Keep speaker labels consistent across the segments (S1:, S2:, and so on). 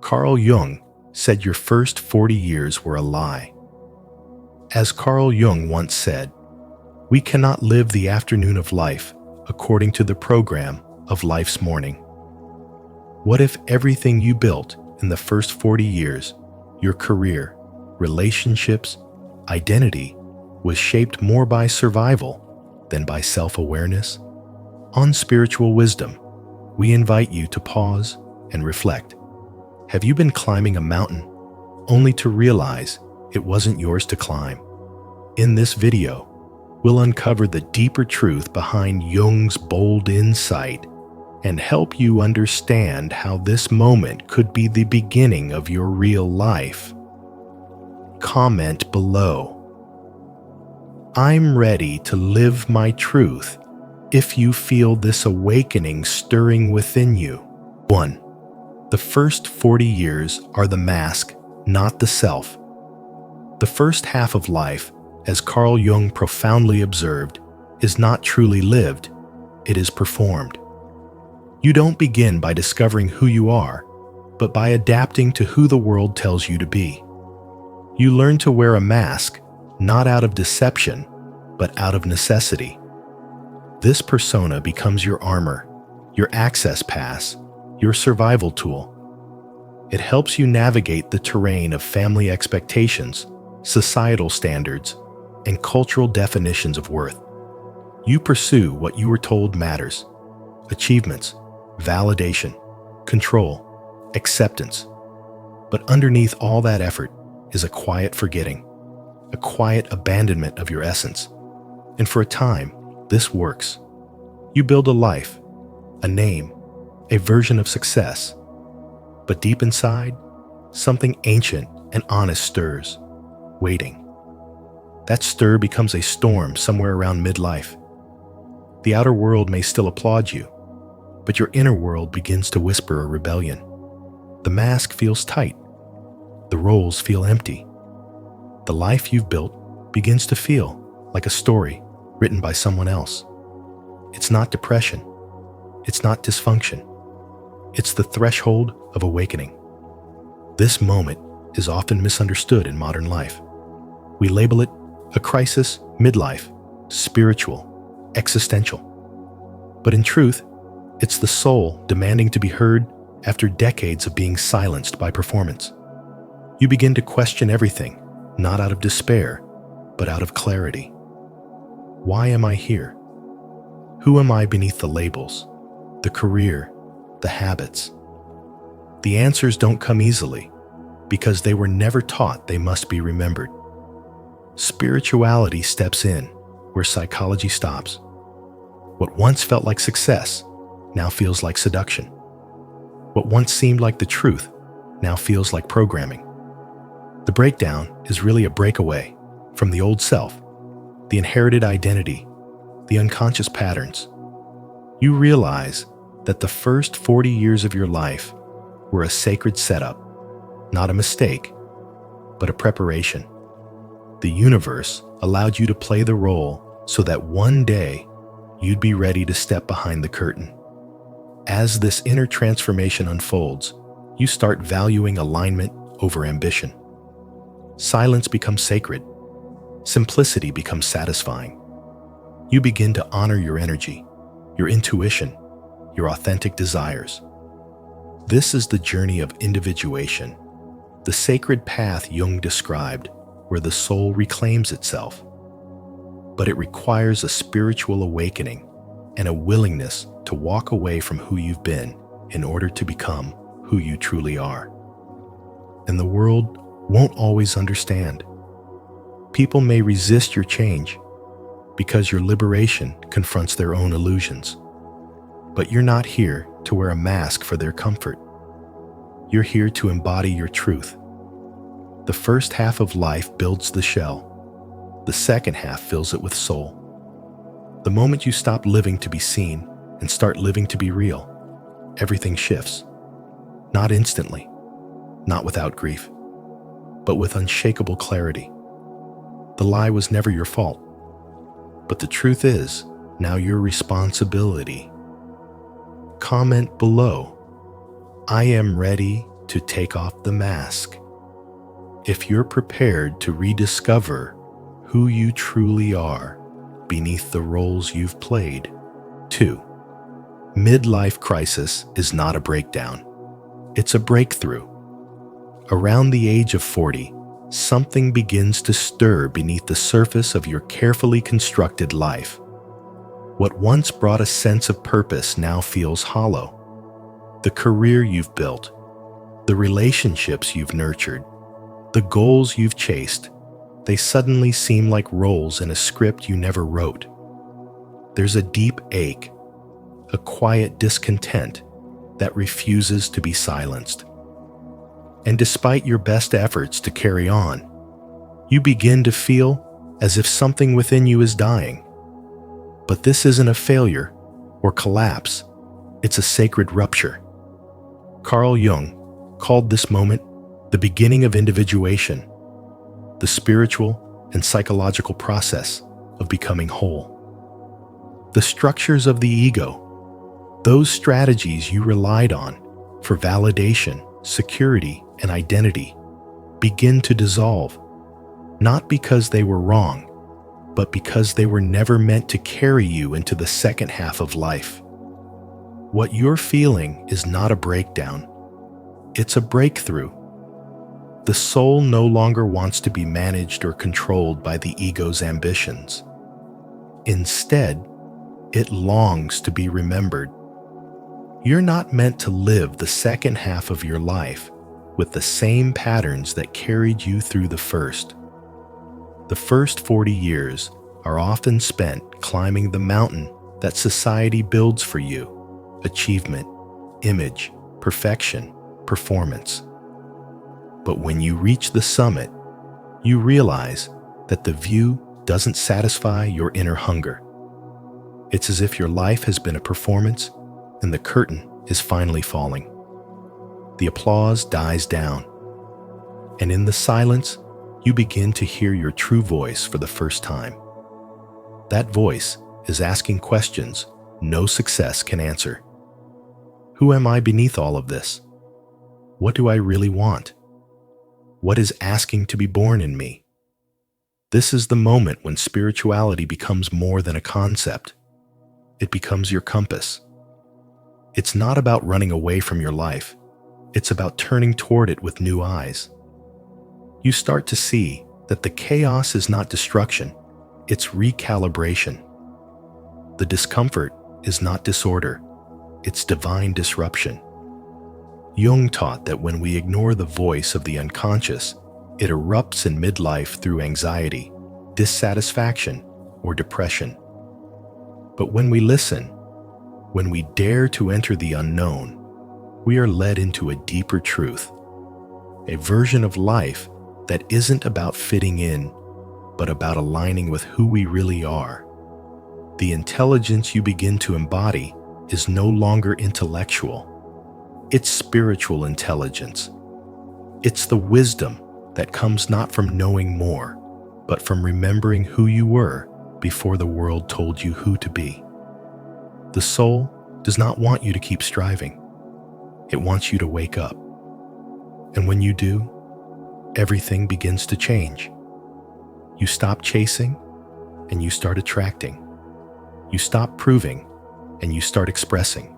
S1: Carl Jung said your first 40 years were a lie. As Carl Jung once said, we cannot live the afternoon of life according to the program of life's morning. What if everything you built in the first 40 years, your career, relationships, identity, was shaped more by survival than by self-awareness? On Spiritual Wisdom, we invite you to pause and reflect. Have you been climbing a mountain only to realize it wasn't yours to climb? In this video, we'll uncover the deeper truth behind Jung's bold insight and help you understand how this moment could be the beginning of your real life. Comment below. I'm ready to live my truth if you feel this awakening stirring within you. 1. The first 40 years are the mask, not the self. The first half of life, as Carl Jung profoundly observed, is not truly lived, it is performed. You don't begin by discovering who you are, but by adapting to who the world tells you to be. You learn to wear a mask, not out of deception, but out of necessity. This persona becomes your armor, your access pass, your survival tool. It helps you navigate the terrain of family expectations, societal standards, and cultural definitions of worth. You pursue what you were told matters: achievements, validation, control, acceptance. But underneath all that effort is a quiet forgetting, a quiet abandonment of your essence. And for a time, this works. You build a life, a name, a version of success. But deep inside, something ancient and honest stirs, waiting. That stir becomes a storm somewhere around midlife. The outer world may still applaud you, but your inner world begins to whisper a rebellion. The mask feels tight. The roles feel empty. The life you've built begins to feel like a story written by someone else. It's not depression. It's not dysfunction. It's the threshold of awakening. This moment is often misunderstood in modern life. We label it a crisis, midlife, spiritual, existential. But in truth, it's the soul demanding to be heard after decades of being silenced by performance. You begin to question everything, not out of despair, but out of clarity. Why am I here? Who am I beneath the labels, the career, the habits? The answers don't come easily because they were never taught they must be remembered. Spirituality steps in where psychology stops. What once felt like success now feels like seduction. What once seemed like the truth now feels like programming. The breakdown is really a breakaway from the old self, the inherited identity, the unconscious patterns. You realize that the first 40 years of your life were a sacred setup, not a mistake, but a preparation. The universe allowed you to play the role so that one day you'd be ready to step behind the curtain. As this inner transformation unfolds, you start valuing alignment over ambition. Silence becomes sacred. Simplicity becomes satisfying. You begin to honor your energy, your intuition, your authentic desires. This is the journey of individuation, the sacred path Jung described, where the soul reclaims itself. But it requires a spiritual awakening and a willingness to walk away from who you've been in order to become who you truly are. And the world won't always understand. People may resist your change because your liberation confronts their own illusions. But you're not here to wear a mask for their comfort. You're here to embody your truth. The first half of life builds the shell. The second half fills it with soul. The moment you stop living to be seen and start living to be real, everything shifts. Not instantly, not without grief, but with unshakable clarity. The lie was never your fault, but the truth is now your responsibility. Comment below. I am ready to take off the mask. If you're prepared to rediscover who you truly are beneath the roles you've played. 2. Midlife crisis is not a breakdown. It's a breakthrough. Around the age of 40, something begins to stir beneath the surface of your carefully constructed life. What once brought a sense of purpose now feels hollow. The career you've built, the relationships you've nurtured, the goals you've chased, they suddenly seem like roles in a script you never wrote. There's a deep ache, a quiet discontent that refuses to be silenced. And despite your best efforts to carry on, you begin to feel as if something within you is dying. But this isn't a failure or collapse, it's a sacred rupture. Carl Jung called this moment the beginning of individuation, the spiritual and psychological process of becoming whole. The structures of the ego, those strategies you relied on for validation, security, and identity, begin to dissolve, not because they were wrong, but because they were never meant to carry you into the second half of life. What you're feeling is not a breakdown, it's a breakthrough. The soul no longer wants to be managed or controlled by the ego's ambitions. Instead, it longs to be remembered. You're not meant to live the second half of your life with the same patterns that carried you through the first. The first 40 years are often spent climbing the mountain that society builds for you: achievement, image, perfection, performance. But when you reach the summit, you realize that the view doesn't satisfy your inner hunger. It's as if your life has been a performance and the curtain is finally falling. The applause dies down, and in the silence, you begin to hear your true voice for the first time. That voice is asking questions no success can answer. Who am I beneath all of this? What do I really want? What is asking to be born in me? This is the moment when spirituality becomes more than a concept. It becomes your compass. It's not about running away from your life. It's about turning toward it with new eyes. You start to see that the chaos is not destruction, it's recalibration. The discomfort is not disorder, it's divine disruption. Jung taught that when we ignore the voice of the unconscious, it erupts in midlife through anxiety, dissatisfaction, or depression. But when we listen, when we dare to enter the unknown, we are led into a deeper truth, a version of life that isn't about fitting in, but about aligning with who we really are. The intelligence you begin to embody is no longer intellectual. It's spiritual intelligence. It's the wisdom that comes not from knowing more, but from remembering who you were before the world told you who to be. The soul does not want you to keep striving. It wants you to wake up. And when you do, everything begins to change. You stop chasing and you start attracting. You stop proving and you start expressing.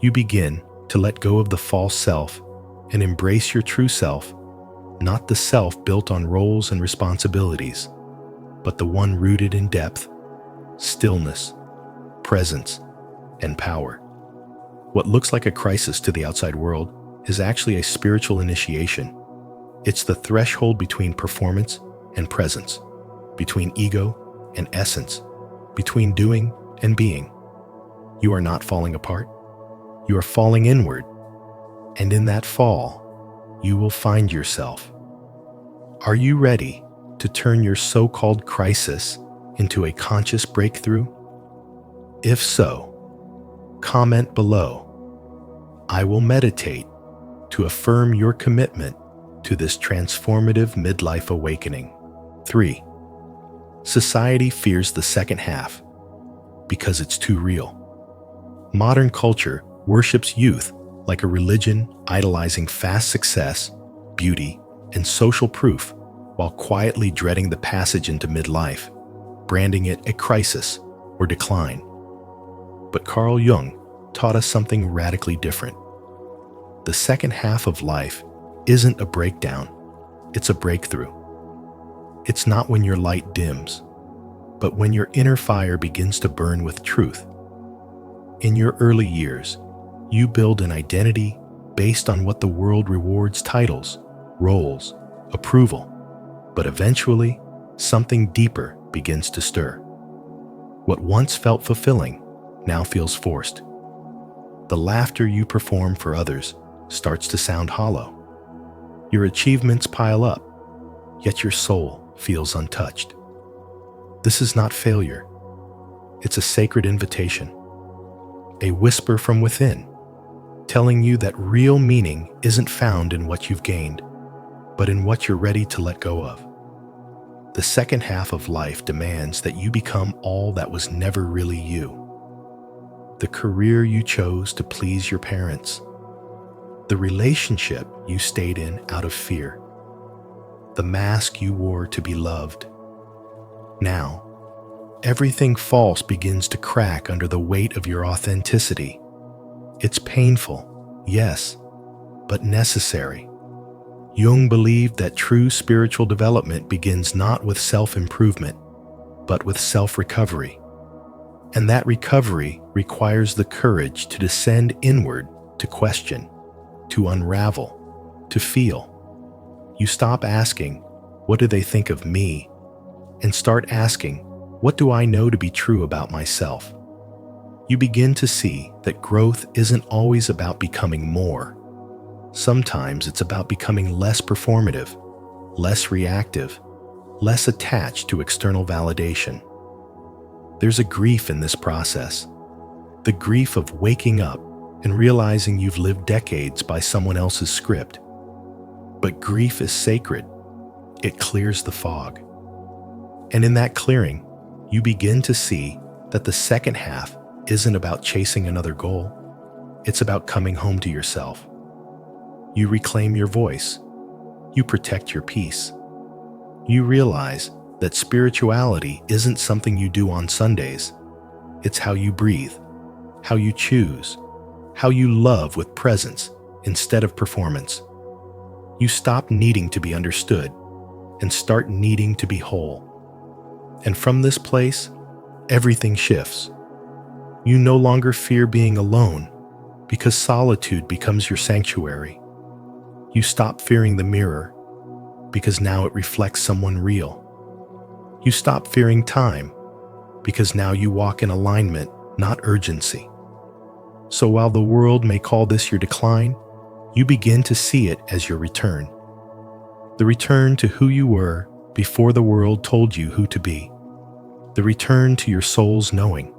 S1: You begin to let go of the false self and embrace your true self, not the self built on roles and responsibilities, but the one rooted in depth, stillness, presence, and power. What looks like a crisis to the outside world is actually a spiritual initiation. It's the threshold between performance and presence, between ego and essence, between doing and being. You are not falling apart. You are falling inward, and in that fall, you will find yourself. Are you ready to turn your so-called crisis into a conscious breakthrough? If so, comment below. I will meditate to affirm your commitment to this transformative midlife awakening. 3. Society fears the second half because it's too real. Modern culture worships youth like a religion idolizing fast success, beauty, and social proof while quietly dreading the passage into midlife, branding it a crisis or decline. But Carl Jung taught us something radically different. The second half of life isn't a breakdown, it's a breakthrough. It's not when your light dims, but when your inner fire begins to burn with truth. In your early years, you build an identity based on what the world rewards: titles, roles, approval. But eventually, something deeper begins to stir. What once felt fulfilling now feels forced. The laughter you perform for others starts to sound hollow. Your achievements pile up, yet your soul feels untouched. This is not failure. It's a sacred invitation, a whisper from within, telling you that real meaning isn't found in what you've gained, but in what you're ready to let go of. The second half of life demands that you become all that was never really you. The career you chose to please your parents, the relationship you stayed in out of fear, the mask you wore to be loved. Now, everything false begins to crack under the weight of your authenticity. It's painful, yes, but necessary. Jung believed that true spiritual development begins not with self-improvement, but with self-recovery. And that recovery requires the courage to descend inward, to question, to unravel, to feel. You stop asking, "What do they think of me?" and start asking, "What do I know to be true about myself?" You begin to see that growth isn't always about becoming more. Sometimes it's about becoming less performative, less reactive, less attached to external validation. There's a grief in this process, the grief of waking up and realizing you've lived decades by someone else's script. But grief is sacred. It clears the fog. And in that clearing, you begin to see that the second half isn't about chasing another goal. It's about coming home to yourself. You reclaim your voice. You protect your peace. You realize that spirituality isn't something you do on Sundays. It's how you breathe, how you choose, how you love with presence instead of performance. You stop needing to be understood and start needing to be whole. And from this place, everything shifts. You no longer fear being alone because solitude becomes your sanctuary. You stop fearing the mirror because now it reflects someone real. You stop fearing time because now you walk in alignment, not urgency. So while the world may call this your decline, you begin to see it as your return. The return to who you were before the world told you who to be. The return to your soul's knowing.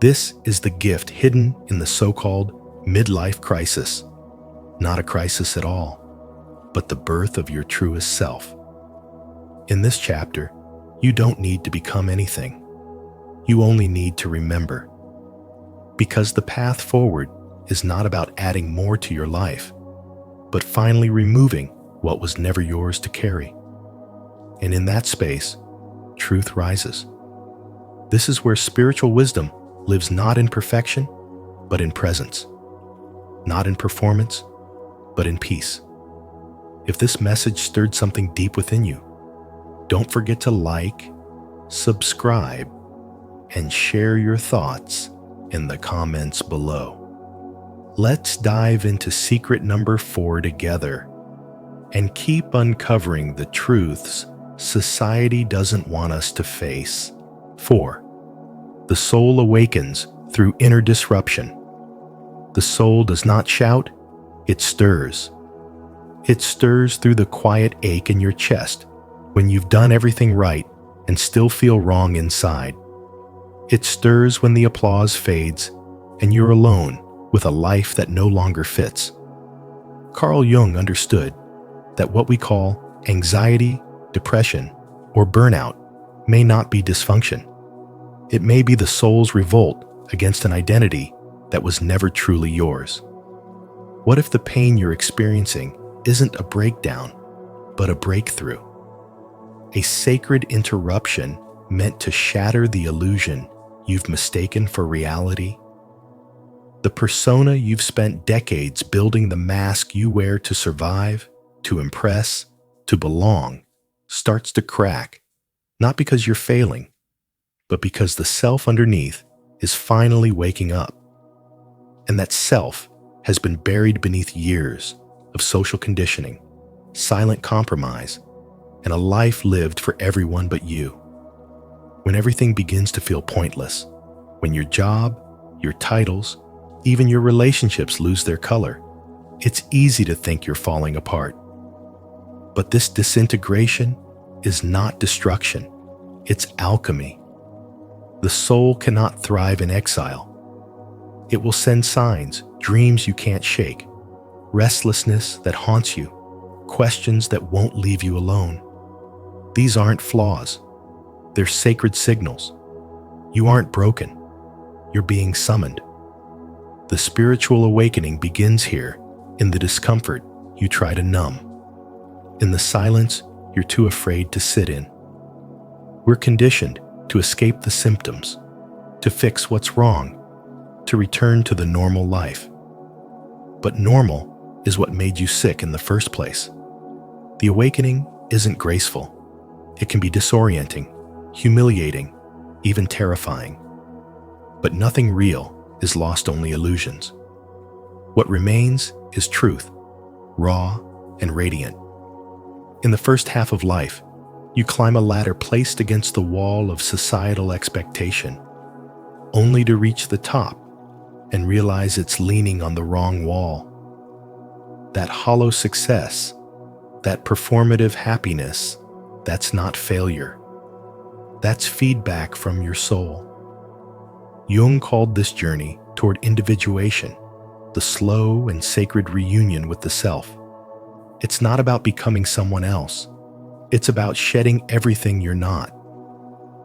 S1: This is the gift hidden in the so-called midlife crisis. Not a crisis at all, but the birth of your truest self. In this chapter, you don't need to become anything. You only need to remember. Because the path forward is not about adding more to your life, but finally removing what was never yours to carry. And in that space, truth rises. This is where spiritual wisdom lives not in perfection, but in presence. Not in performance, but in peace. If this message stirred something deep within you, don't forget to like, subscribe, and share your thoughts in the comments below. Let's dive into secret number 4 together and keep uncovering the truths society doesn't want us to face. 4. The soul awakens through inner disruption. The soul does not shout, it stirs. It stirs through the quiet ache in your chest when you've done everything right and still feel wrong inside. It stirs when the applause fades and you're alone with a life that no longer fits. Carl Jung understood that what we call anxiety, depression, or burnout may not be dysfunction. It may be the soul's revolt against an identity that was never truly yours. What if the pain you're experiencing isn't a breakdown, but a breakthrough? A sacred interruption meant to shatter the illusion you've mistaken for reality? The persona you've spent decades building, the mask you wear to survive, to impress, to belong, starts to crack, not because you're failing, but because the self underneath is finally waking up. And that self has been buried beneath years of social conditioning, silent compromise, and a life lived for everyone but you. When everything begins to feel pointless, when your job, your titles, even your relationships lose their color, it's easy to think you're falling apart. But this disintegration is not destruction, it's alchemy. The soul cannot thrive in exile. It will send signs, dreams you can't shake, restlessness that haunts you, questions that won't leave you alone. These aren't flaws. They're sacred signals. You aren't broken. You're being summoned. The spiritual awakening begins here, in the discomfort you try to numb, in the silence you're too afraid to sit in. We're conditioned to escape the symptoms, to fix what's wrong, to return to the normal life. But normal is what made you sick in the first place. The awakening isn't graceful. It can be disorienting, humiliating, even terrifying. But nothing real is lost, only illusions. What remains is truth, raw and radiant. In the first half of life, you climb a ladder placed against the wall of societal expectation, only to reach the top and realize it's leaning on the wrong wall. That hollow success, that performative happiness, that's not failure. That's feedback from your soul. Jung called this journey toward individuation, the slow and sacred reunion with the self. It's not about becoming someone else. It's about shedding everything you're not.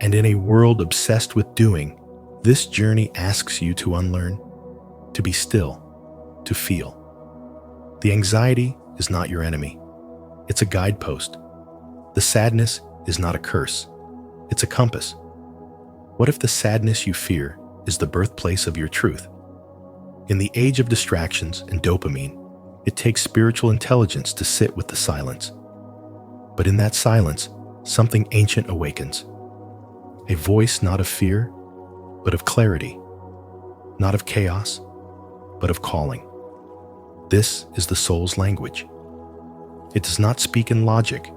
S1: And in a world obsessed with doing, this journey asks you to unlearn, to be still, to feel. The anxiety is not your enemy. It's a guidepost. The sadness is not a curse. It's a compass. What if the sadness you fear is the birthplace of your truth? In the age of distractions and dopamine, it takes spiritual intelligence to sit with the silence. But in that silence, something ancient awakens. A voice not of fear, but of clarity. Not of chaos, but of calling. This is the soul's language. It does not speak in logic.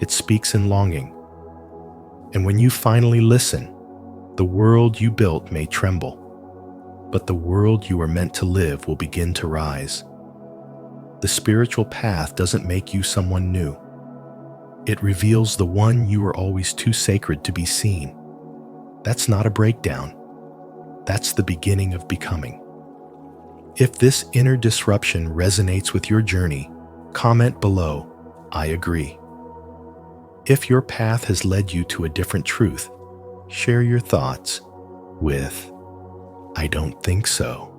S1: It speaks in longing. And when you finally listen, the world you built may tremble, but the world you are meant to live will begin to rise. The spiritual path doesn't make you someone new. It reveals the one you were always too sacred to be seen. That's not a breakdown. That's the beginning of becoming. If this inner disruption resonates with your journey, comment below, I agree. If your path has led you to a different truth, share your thoughts with, I don't think so.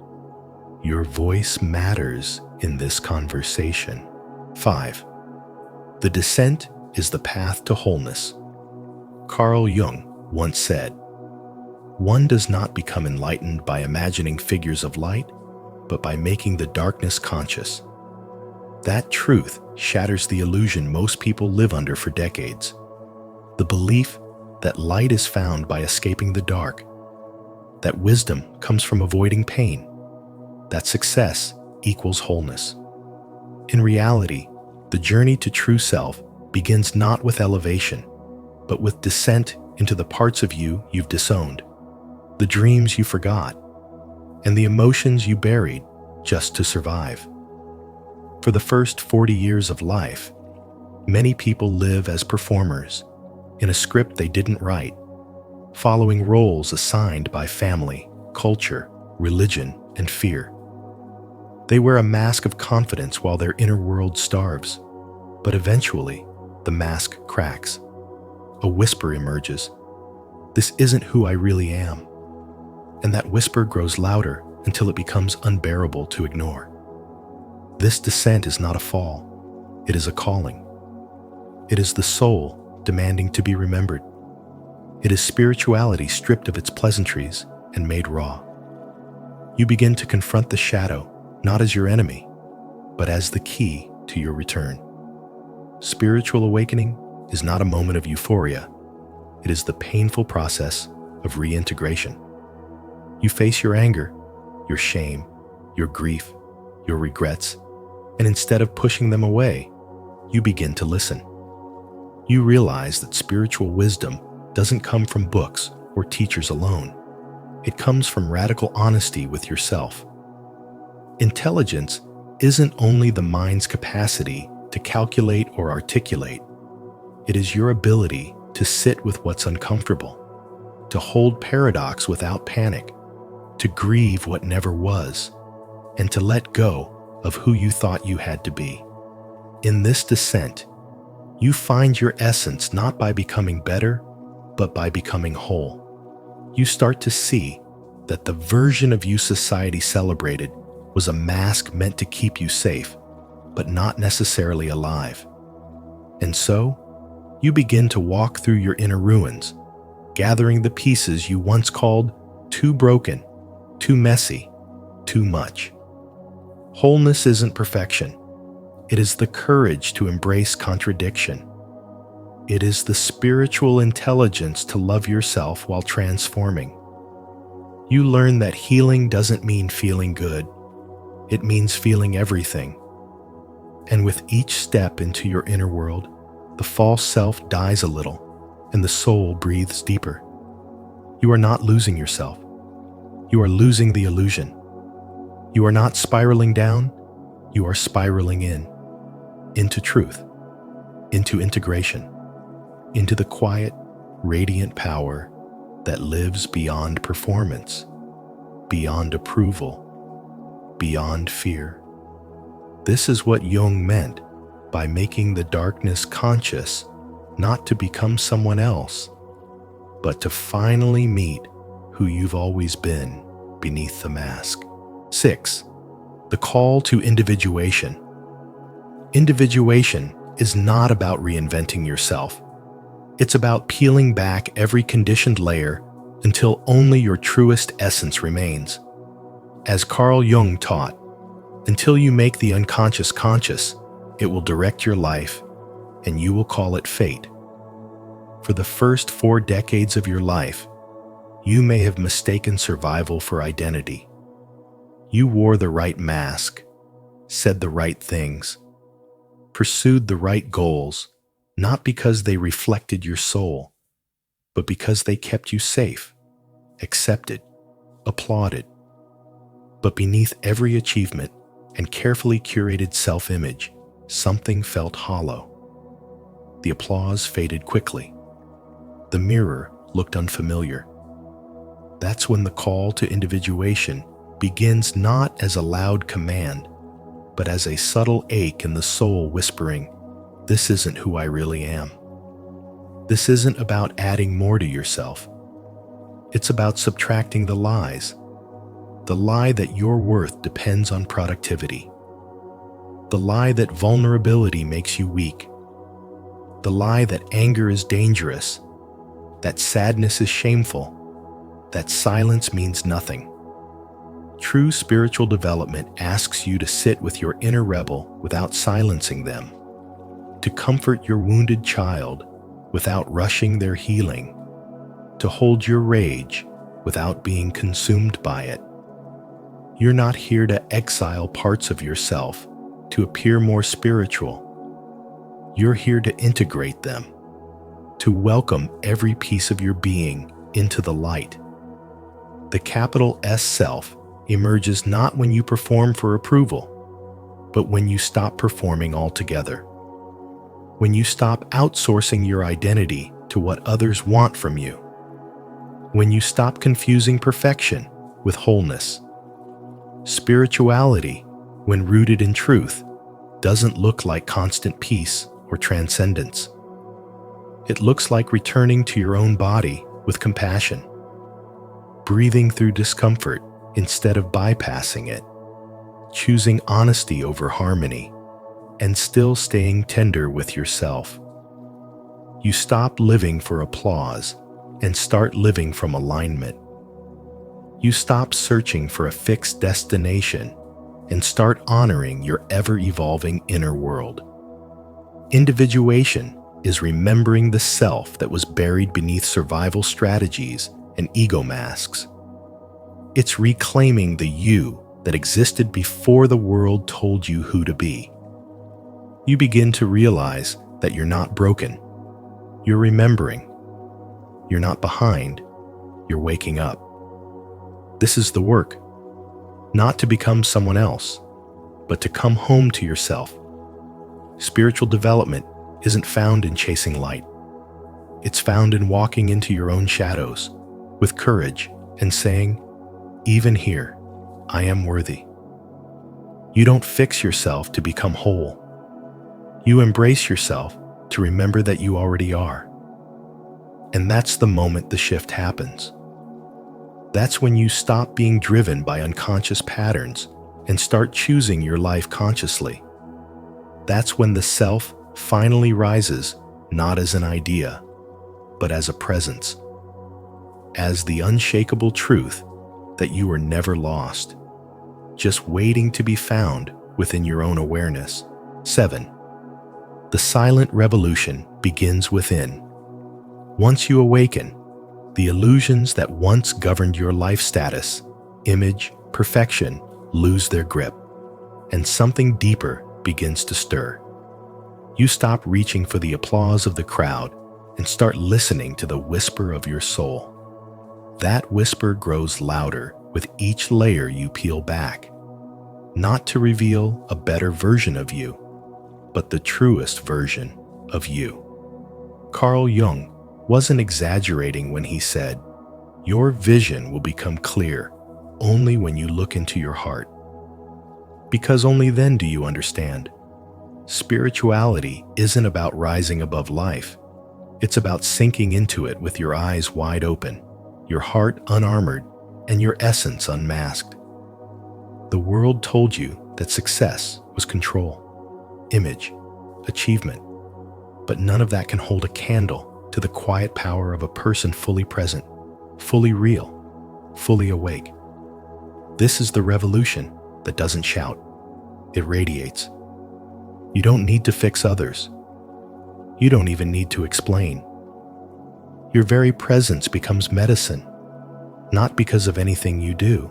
S1: Your voice matters in this conversation. 5. The descent is the path to wholeness. Carl Jung once said, "One does not become enlightened by imagining figures of light, but by making the darkness conscious." That truth shatters the illusion most people live under for decades. The belief that light is found by escaping the dark, that wisdom comes from avoiding pain, that success equals wholeness. In reality, the journey to true self begins not with elevation, but with descent into the parts of you you've disowned, the dreams you forgot, and the emotions you buried just to survive. For the first 40 years of life, many people live as performers in a script they didn't write, following roles assigned by family, culture, religion, and fear. They wear a mask of confidence while their inner world starves, but eventually, the mask cracks. A whisper emerges. This isn't who I really am. And that whisper grows louder until it becomes unbearable to ignore. This descent is not a fall. It is a calling. It is the soul demanding to be remembered. It is spirituality stripped of its pleasantries and made raw. You begin to confront the shadow, not as your enemy, but as the key to your return. Spiritual awakening is not a moment of euphoria. It is the painful process of reintegration. You face your anger, your shame, your grief, your regrets, and instead of pushing them away, you begin to listen. You realize that spiritual wisdom doesn't come from books or teachers alone. It comes from radical honesty with yourself. Intelligence isn't only the mind's capacity to calculate or articulate. It is your ability to sit with what's uncomfortable, to hold paradox without panic, to grieve what never was, and to let go of who you thought you had to be. In this descent, you find your essence not by becoming better, but by becoming whole. You start to see that the version of you society celebrated was a mask meant to keep you safe, but not necessarily alive. And so, you begin to walk through your inner ruins, gathering the pieces you once called too broken, too messy, too much. Wholeness isn't perfection. It is the courage to embrace contradiction. It is the spiritual intelligence to love yourself while transforming. You learn that healing doesn't mean feeling good. It means feeling everything. And with each step into your inner world, the false self dies a little and the soul breathes deeper. You are not losing yourself. You are losing the illusion. You are not spiraling down. You are spiraling into truth, into integration, into the quiet, radiant power that lives beyond performance, beyond approval, beyond fear. This is what Jung meant by making the darkness conscious, not to become someone else, but to finally meet who you've always been beneath the mask. 6. The call to individuation. Individuation is not about reinventing yourself. It's about peeling back every conditioned layer until only your truest essence remains. As Carl Jung taught, until you make the unconscious conscious, it will direct your life, and you will call it fate. For the first 4 decades of your life, you may have mistaken survival for identity. You wore the right mask, said the right things, pursued the right goals, not because they reflected your soul, but because they kept you safe, accepted, applauded. But beneath every achievement and carefully curated self-image, something felt hollow. The applause faded quickly. The mirror looked unfamiliar. That's when the call to individuation begins not as a loud command, but as a subtle ache in the soul whispering, "This isn't who I really am." This isn't about adding more to yourself. It's about subtracting the lies. The lie that your worth depends on productivity. The lie that vulnerability makes you weak. The lie that anger is dangerous, that sadness is shameful, that silence means nothing. True spiritual development asks you to sit with your inner rebel without silencing them, to comfort your wounded child without rushing their healing, to hold your rage without being consumed by it. You're not here to exile parts of yourself to appear more spiritual. You're here to integrate them, to welcome every piece of your being into the light. The capital S self emerges not when you perform for approval, but when you stop performing altogether. When you stop outsourcing your identity to what others want from you. When you stop confusing perfection with wholeness. Spirituality, when rooted in truth, doesn't look like constant peace or transcendence. It looks like returning to your own body with compassion, breathing through discomfort instead of bypassing it, choosing honesty over harmony, and still staying tender with yourself. You stop living for applause and start living from alignment. You stop searching for a fixed destination and start honoring your ever-evolving inner world. Individuation is remembering the self that was buried beneath survival strategies and ego masks. It's reclaiming the you that existed before the world told you who to be. You begin to realize that you're not broken. You're remembering. You're not behind. You're waking up. This is the work. Not to become someone else, but to come home to yourself. Spiritual development isn't found in chasing light. It's found in walking into your own shadows with courage and saying, "Even here, I am worthy." You don't fix yourself to become whole. You embrace yourself to remember that you already are. And that's the moment the shift happens. That's when you stop being driven by unconscious patterns and start choosing your life consciously. That's when the self finally rises, not as an idea, but as a presence, as the unshakable truth that you were never lost, just waiting to be found within your own awareness. 7. The silent revolution begins within. Once you awaken, the illusions that once governed your life status, image, perfection lose their grip, and something deeper begins to stir. You stop reaching for the applause of the crowd and start listening to the whisper of your soul. That whisper grows louder with each layer you peel back, not to reveal a better version of you, but the truest version of you. Carl Jung wasn't exaggerating when he said, "Your vision will become clear only when you look into your heart." Because only then do you understand. Spirituality isn't about rising above life. It's about sinking into it with your eyes wide open, your heart unarmored, and your essence unmasked. The world told you that success was control, image, achievement, but none of that can hold a candle to the quiet power of a person fully present, fully real, fully awake. This is the revolution that doesn't shout. It radiates. You don't need to fix others. You don't even need to explain. Your very presence becomes medicine, not because of anything you do,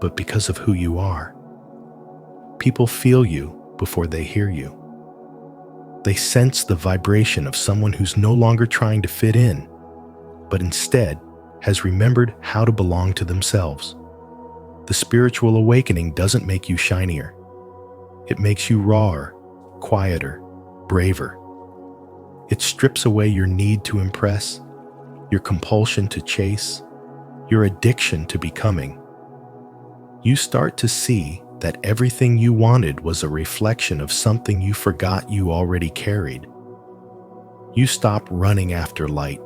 S1: but because of who you are. People feel you before they hear you. They sense the vibration of someone who's no longer trying to fit in, but instead has remembered how to belong to themselves. The spiritual awakening doesn't make you shinier. It makes you rawer, quieter, braver. It strips away your need to impress, your compulsion to chase, your addiction to becoming. You start to see that everything you wanted was a reflection of something you forgot you already carried. You stop running after light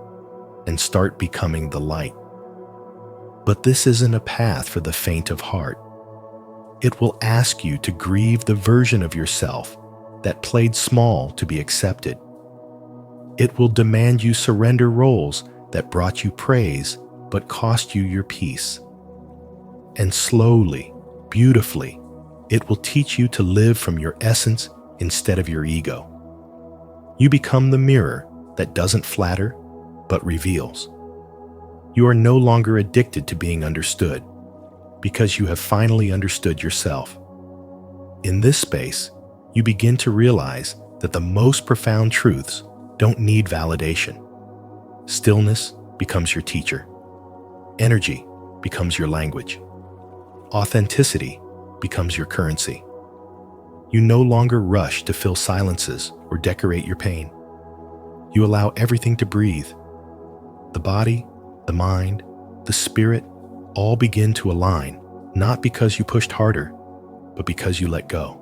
S1: and start becoming the light. But this isn't a path for the faint of heart. It will ask you to grieve the version of yourself that played small to be accepted. It will demand you surrender roles that brought you praise but cost you your peace. And slowly, beautifully, it will teach you to live from your essence instead of your ego. You become the mirror that doesn't flatter, but reveals. You are no longer addicted to being understood, because you have finally understood yourself. In this space, you begin to realize that the most profound truths don't need validation. Stillness becomes your teacher. Energy becomes your language. Authenticity becomes your currency. You no longer rush to fill silences or decorate your pain. You allow everything to breathe. The body, the mind, the spirit all begin to align, not because you pushed harder, but because you let go.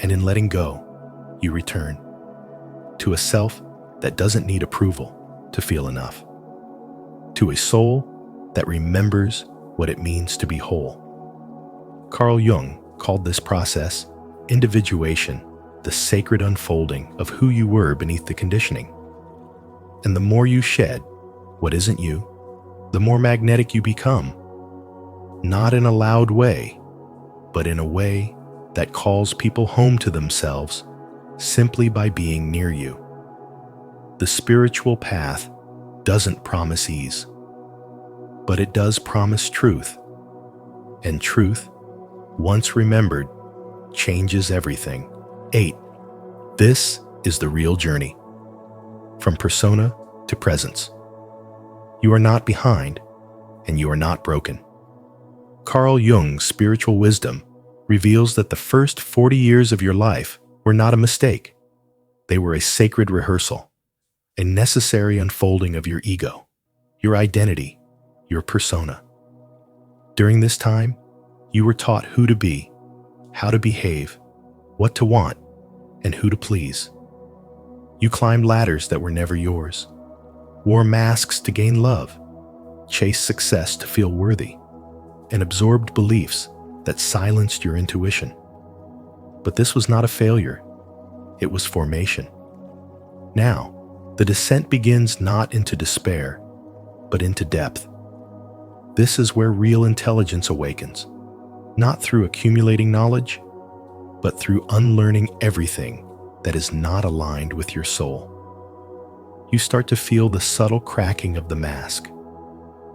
S1: And in letting go, you return to a self that doesn't need approval to feel enough, to a soul that remembers what it means to be whole. Carl Jung called this process individuation, the sacred unfolding of who you were beneath the conditioning. And the more you shed what isn't you, the more magnetic you become, not in a loud way, but in a way that calls people home to themselves simply by being near you. The spiritual path doesn't promise ease, but it does promise truth. And truth, once remembered, changes everything. 8. This is the real journey. From persona to presence. You are not behind, and you are not broken. Carl Jung's spiritual wisdom reveals that the first 40 years of your life were not a mistake. They were a sacred rehearsal, a necessary unfolding of your ego, your identity, your persona. During this time, you were taught who to be, how to behave, what to want, and who to please. You climbed ladders that were never yours, wore masks to gain love, chased success to feel worthy, and absorbed beliefs that silenced your intuition. But this was not a failure. It was formation. Now, the descent begins not into despair, but into depth. This is where real intelligence awakens, not through accumulating knowledge, but through unlearning everything that is not aligned with your soul. You start to feel the subtle cracking of the mask,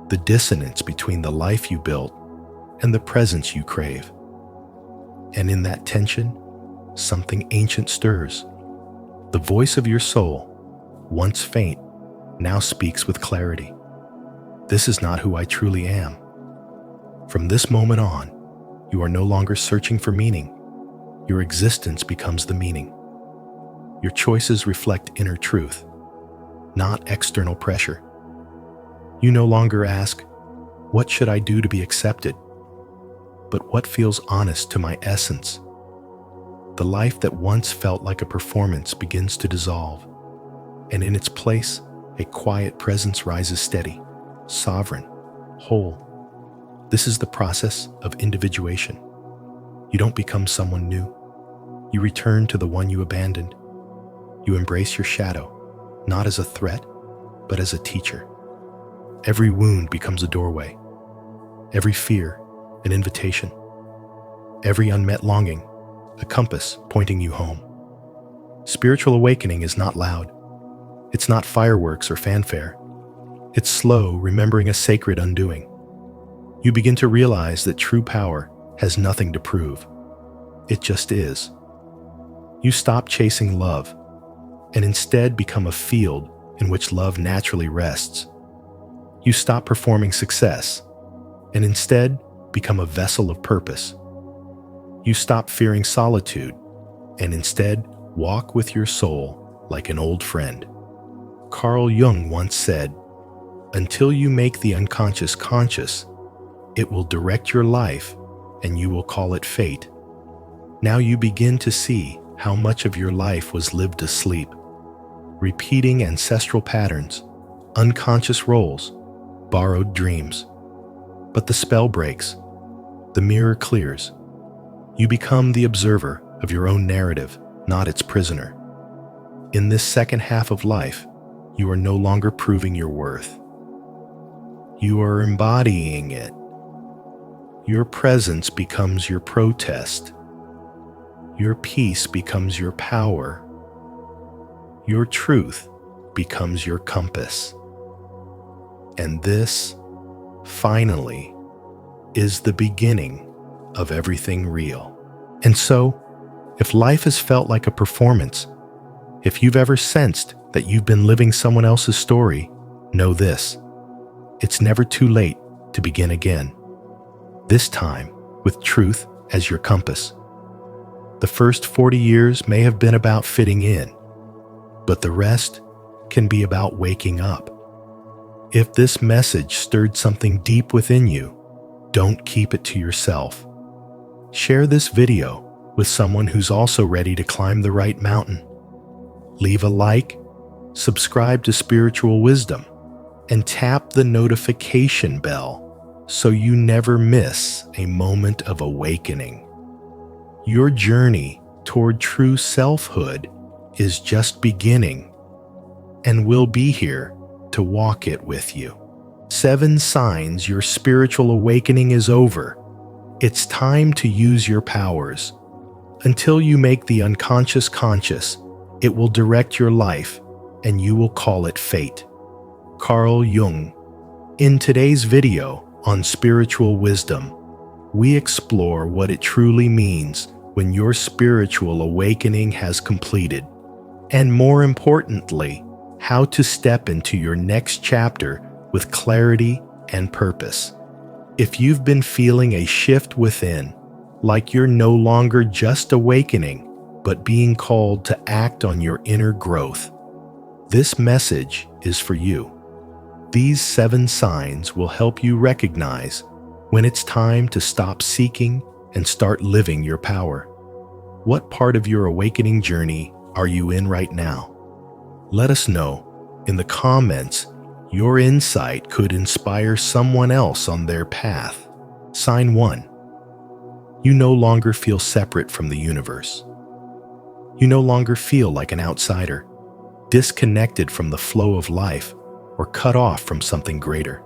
S1: the dissonance between the life you built and the presence you crave. And in that tension, something ancient stirs. The voice of your soul, once faint, now speaks with clarity. This is not who I truly am. From this moment on, you are no longer searching for meaning. Your existence becomes the meaning. Your choices reflect inner truth, not external pressure. You no longer ask, what should I do to be accepted? But what feels honest to my essence? The life that once felt like a performance begins to dissolve, and in its place, a quiet presence rises steady, sovereign, whole. This is the process of individuation. You don't become someone new. You return to the one you abandoned. You embrace your shadow, not as a threat, but as a teacher. Every wound becomes a doorway. Every fear, an invitation. Every unmet longing, a compass pointing you home. Spiritual awakening is not loud. It's not fireworks or fanfare. It's slow, remembering a sacred undoing. You begin to realize that true power has nothing to prove. It just is. You stop chasing love and instead become a field in which love naturally rests. You stop performing success and instead become a vessel of purpose. You stop fearing solitude and instead walk with your soul like an old friend. Carl Jung once said, "Until you make the unconscious conscious, it will direct your life and you will call it fate." Now you begin to see how much of your life was lived asleep, repeating ancestral patterns, unconscious roles, borrowed dreams. But the spell breaks. The mirror clears. You become the observer of your own narrative, not its prisoner. In this second half of life, you are no longer proving your worth. You are embodying it. Your presence becomes your protest. Your peace becomes your power. Your truth becomes your compass. And this, finally, is the beginning of everything real. And so, if life has felt like a performance, if you've ever sensed that you've been living someone else's story, know this: it's never too late to begin again. This time, with truth as your compass. The first 40 years may have been about fitting in, but the rest can be about waking up. If this message stirred something deep within you, don't keep it to yourself. Share this video with someone who's also ready to climb the right mountain. Leave a like, subscribe to Spiritual Wisdom, and tap the notification bell so you never miss a moment of awakening. Your journey toward true selfhood is just beginning, and we'll be here to walk it with you. 7 signs your spiritual awakening is over. It's time to use your powers. Until you make the unconscious conscious, it will direct your life, and you will call it fate. Carl Jung. In today's video on spiritual wisdom, we explore what it truly means when your spiritual awakening has completed, and more importantly, how to step into your next chapter with clarity and purpose. If you've been feeling a shift within, like you're no longer just awakening, but being called to act on your inner growth, this message is for you. These 7 signs will help you recognize when it's time to stop seeking and start living your power. What part of your awakening journey are you in right now? Let us know in the comments. Your insight could inspire someone else on their path. Sign 1. You no longer feel separate from the universe. You no longer feel like an outsider, disconnected from the flow of life, or cut off from something greater.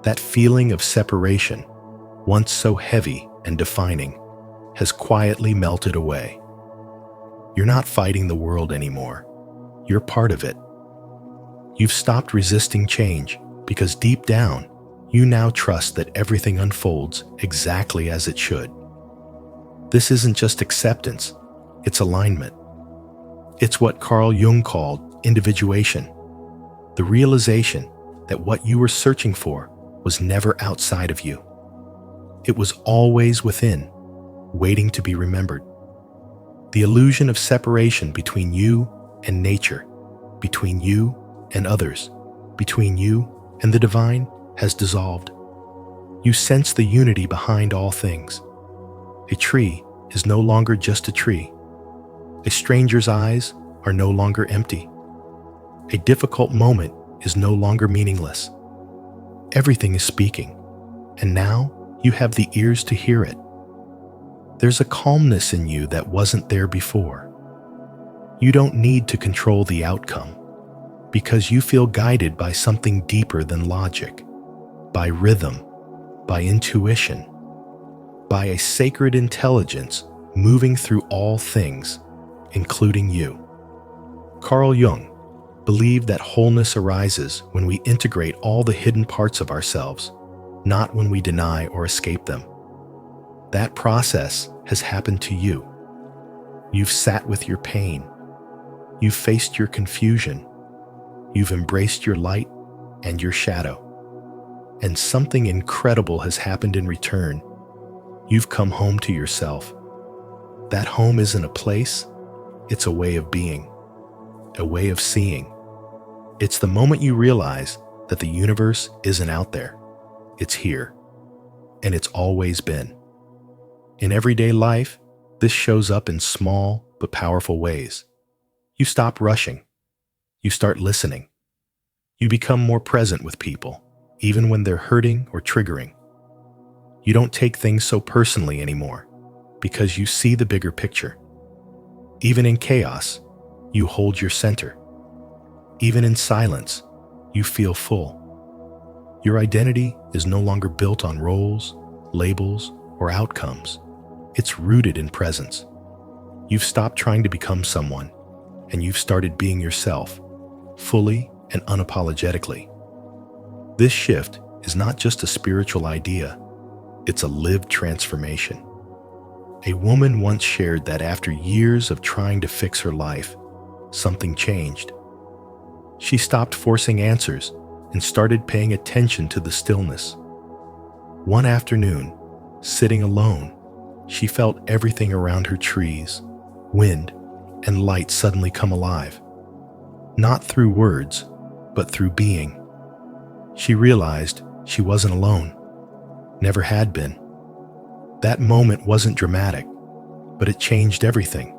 S1: That feeling of separation, once so heavy and defining, has quietly melted away. You're not fighting the world anymore. You're part of it. You've stopped resisting change because deep down, you now trust that everything unfolds exactly as it should. This isn't just acceptance, it's alignment. It's what Carl Jung called individuation, the realization that what you were searching for was never outside of you. It was always within, waiting to be remembered. The illusion of separation between you and nature, between you and others, between you and the divine, has dissolved. You sense the unity behind all things. A tree is no longer just a tree. A stranger's eyes are no longer empty. A difficult moment is no longer meaningless. Everything is speaking, and now you have the ears to hear it. There's a calmness in you that wasn't there before. You don't need to control the outcome, because you feel guided by something deeper than logic, by rhythm, by intuition, by a sacred intelligence moving through all things, including you. Carl Jung believed that wholeness arises when we integrate all the hidden parts of ourselves, not when we deny or escape them. That process has happened to you. You've sat with your pain. You've faced your confusion. You've embraced your light and your shadow. And something incredible has happened in return. You've come home to yourself. That home isn't a place, it's a way of being, a way of seeing. It's the moment you realize that the universe isn't out there, it's here, and it's always been. In everyday life, this shows up in small but powerful ways. You stop rushing. You start listening. You become more present with people, even when they're hurting or triggering. You don't take things so personally anymore, because you see the bigger picture. Even in chaos, you hold your center. Even in silence, you feel full. Your identity is no longer built on roles, labels, or outcomes. It's rooted in presence. You've stopped trying to become someone, and you've started being yourself, fully and unapologetically. This shift is not just a spiritual idea, it's a lived transformation. A woman once shared that after years of trying to fix her life, something changed. She stopped forcing answers and started paying attention to the stillness. One afternoon, sitting alone, she felt everything around her, trees, wind, and light, suddenly come alive. Not through words, but through being. She realized she wasn't alone, never had been. That moment wasn't dramatic, but it changed everything.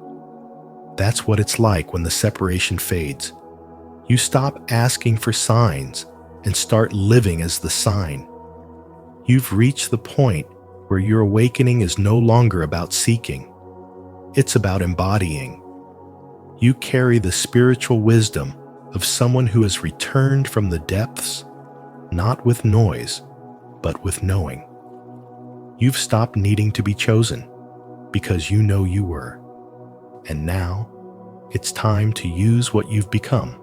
S1: That's what it's like when the separation fades. You stop asking for signs and start living as the sign. You've reached the point where your awakening is no longer about seeking. It's about embodying. You carry the spiritual wisdom of someone who has returned from the depths, not with noise, but with knowing. You've stopped needing to be chosen because you know you were. And now, it's time to use what you've become.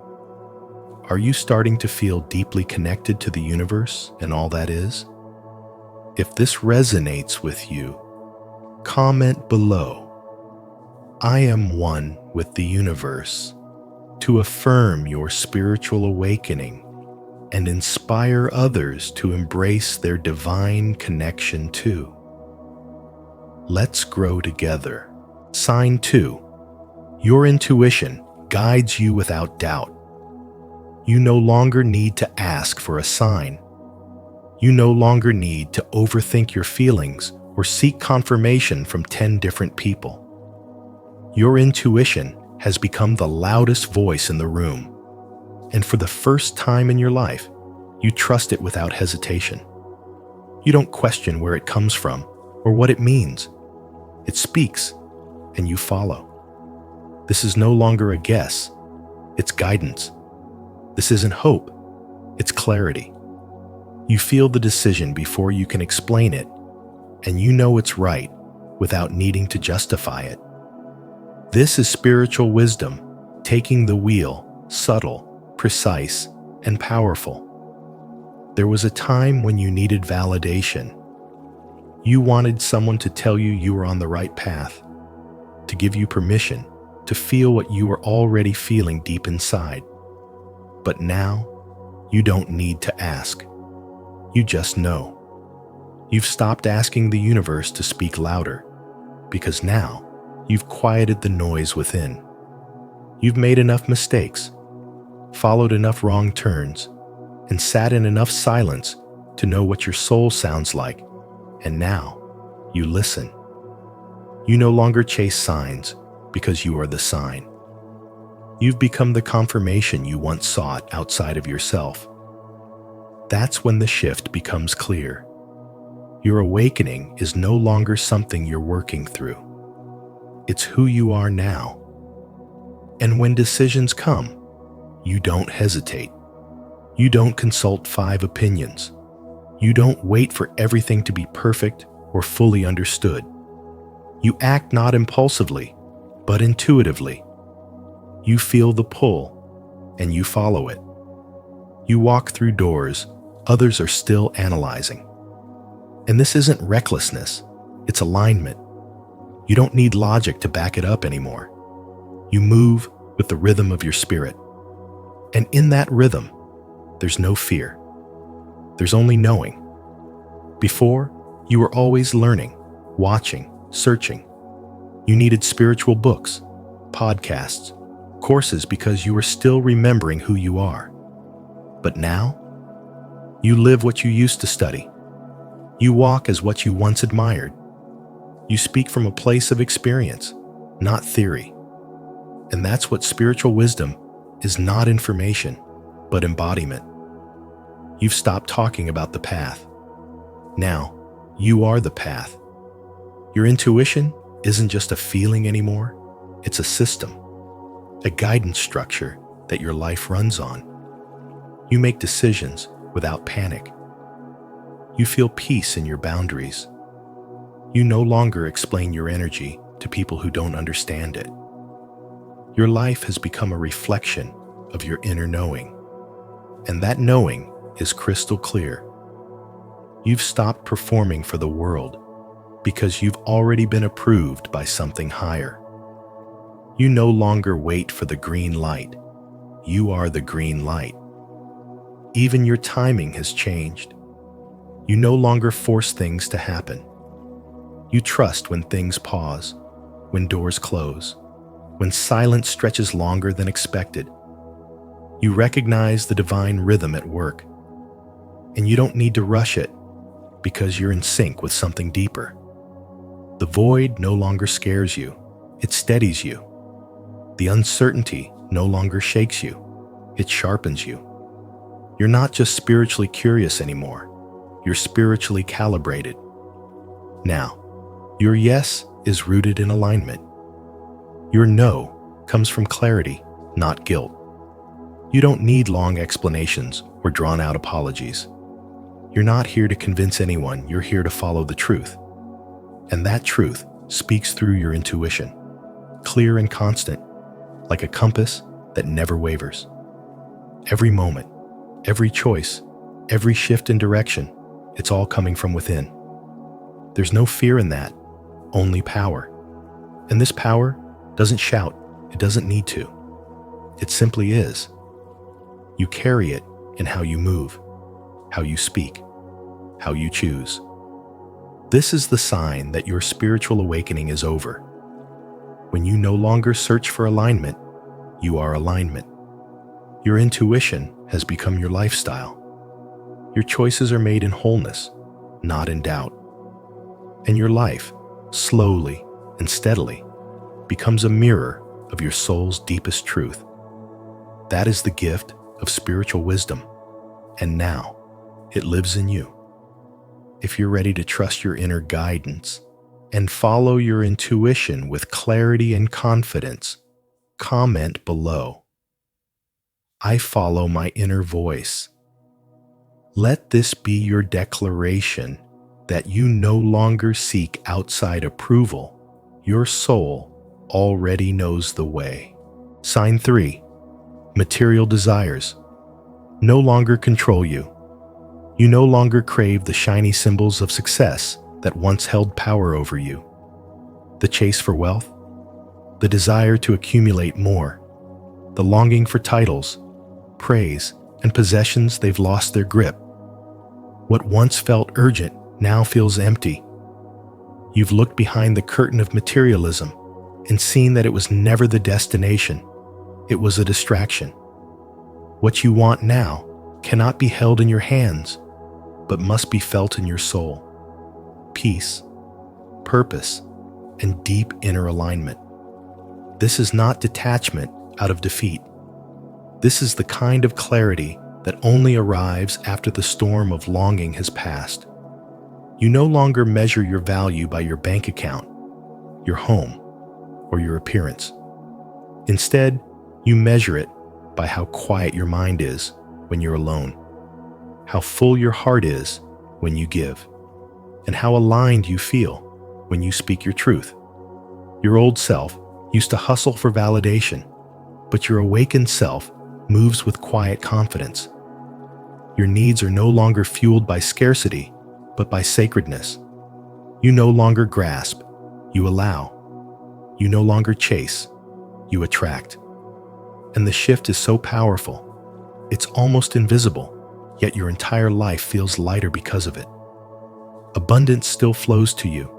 S1: Are you starting to feel deeply connected to the universe and all that is? If this resonates with you, comment below. I am one with the universe, to affirm your spiritual awakening and inspire others to embrace their divine connection too. Let's grow together. Sign 2. Your intuition guides you without doubt. You no longer need to ask for a sign. You no longer need to overthink your feelings or seek confirmation from 10 different people. Your intuition has become the loudest voice in the room, and for the first time in your life, you trust it without hesitation. You don't question where it comes from or what it means. It speaks, and you follow. This is no longer a guess, it's guidance. This isn't hope, it's clarity. You feel the decision before you can explain it, and you know it's right without needing to justify it. This is spiritual wisdom, taking the wheel, subtle, precise, and powerful. There was a time when you needed validation. You wanted someone to tell you you were on the right path, to give you permission to feel what you were already feeling deep inside. But now, you don't need to ask. You just know. You've stopped asking the universe to speak louder, because now you've quieted the noise within. You've made enough mistakes, followed enough wrong turns, and sat in enough silence to know what your soul sounds like, and now you listen. You no longer chase signs because you are the sign. You've become the confirmation you once sought outside of yourself. That's when the shift becomes clear. Your awakening is no longer something you're working through. It's who you are now. And when decisions come, you don't hesitate. You don't consult 5 opinions. You don't wait for everything to be perfect or fully understood. You act not impulsively, but intuitively. You feel the pull, and you follow it. You walk through doors others are still analyzing. And this isn't recklessness, it's alignment. You don't need logic to back it up anymore. You move with the rhythm of your spirit. And in that rhythm, there's no fear. There's only knowing. Before, you were always learning, watching, searching. You needed spiritual books, podcasts, courses because you were still remembering who you are. But now, you live what you used to study. You walk as what you once admired. You speak from a place of experience, not theory. And that's what spiritual wisdom is, not information, but embodiment. You've stopped talking about the path. Now, you are the path. Your intuition isn't just a feeling anymore, it's a system, a guidance structure that your life runs on. You make decisions without panic. You feel peace in your boundaries. You no longer explain your energy to people who don't understand it. Your life has become a reflection of your inner knowing, and that knowing is crystal clear. You've stopped performing for the world because you've already been approved by something higher. You no longer wait for the green light. You are the green light. Even your timing has changed. You no longer force things to happen. You trust when things pause, when doors close, when silence stretches longer than expected. You recognize the divine rhythm at work, and you don't need to rush it because you're in sync with something deeper. The void no longer scares you, it steadies you. The uncertainty no longer shakes you, it sharpens you. You're not just spiritually curious anymore, you're spiritually calibrated. Now, your yes is rooted in alignment. Your no comes from clarity, not guilt. You don't need long explanations or drawn-out apologies. You're not here to convince anyone, you're here to follow the truth. And that truth speaks through your intuition, clear and constant, like a compass that never wavers. Every moment, every choice, every shift in direction, it's all coming from within. There's no fear in that, only power. And this power doesn't shout, it doesn't need to. It simply is. You carry it in how you move, how you speak, how you choose. This is the sign that your spiritual awakening is over. When you no longer search for alignment, you are alignment. Your intuition has become your lifestyle. Your choices are made in wholeness, not in doubt. And your life, slowly and steadily, becomes a mirror of your soul's deepest truth. That is the gift of spiritual wisdom, and now it lives in you. If you're ready to trust your inner guidance and follow your intuition with clarity and confidence, comment below. I follow my inner voice. Let this be your declaration that you no longer seek outside approval. Your soul already knows the way. Sign 3. Material desires no longer control you. You no longer crave the shiny symbols of success that once held power over you. The chase for wealth, the desire to accumulate more, the longing for titles, praise, and possessions, they've lost their grip. What once felt urgent now feels empty. You've looked behind the curtain of materialism and seen that it was never the destination. It was a distraction. What you want now cannot be held in your hands, but must be felt in your soul. Peace, purpose, and deep inner alignment. This is not detachment out of defeat. This is the kind of clarity that only arrives after the storm of longing has passed. You no longer measure your value by your bank account, your home, or your appearance. Instead, you measure it by how quiet your mind is when you're alone, how full your heart is when you give, and how aligned you feel when you speak your truth. Your old self used to hustle for validation, but your awakened self moves with quiet confidence. Your needs are no longer fueled by scarcity, but by sacredness. You no longer grasp, you allow. You no longer chase, you attract. And the shift is so powerful, it's almost invisible, yet your entire life feels lighter because of it. Abundance still flows to you,